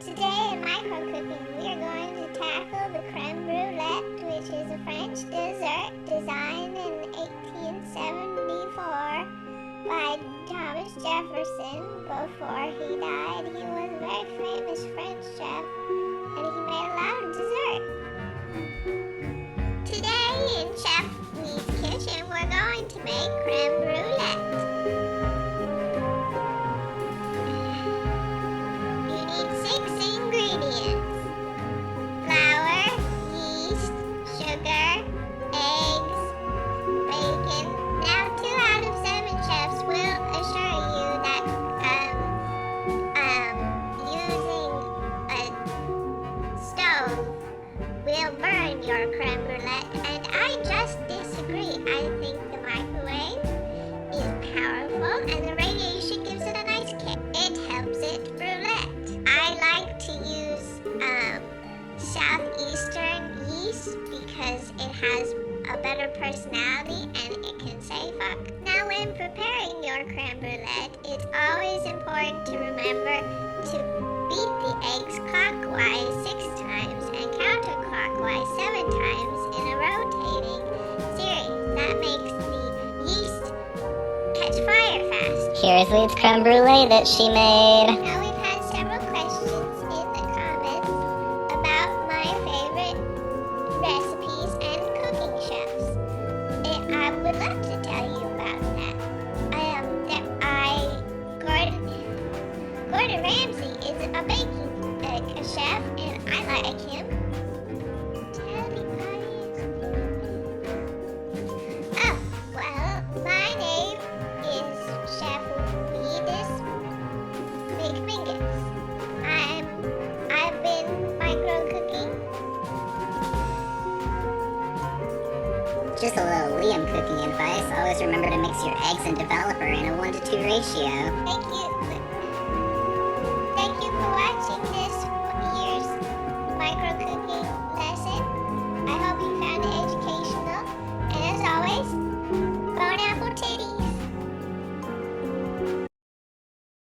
Today in microcooking, we are going to tackle the creme brulee, which is a French dessert designed in 1874 by Thomas Jefferson. Before he died, he was a very famous French chef, and he made a lot of dessert. Today in Chef Lee's kitchen, we're going to make creme brulee. You need 6 ingredients: flour, yeast, sugar, eggs, bacon. Now, 2 out of 7 chefs will assure you that using a stove will burn your creme brulee, and I just disagree. I think the microwave is powerful and the radiation gives it a nice kick. It helps it brulee. I like to use southeastern yeast because it has a better personality and it can say fuck. Now, when preparing your creme brulee, it's always important to remember to beat the eggs clockwise 6 times and counterclockwise 7 times in a rotating series. That makes the yeast catch fire fast. Here's Lee's creme brulee that she made. Now, we've had several questions in the comments about my favorite recipes and cooking chefs. I would love to tell you about that. Gordon Ramsay is a baking chef, and I like him. Tell the audience. Oh, well, my name is Chef Lee's Big Fingers. I've been micro-cooking. Just a little Liam cooking advice. Always remember to mix your eggs and developer in a 1-to-2 ratio. Thank you.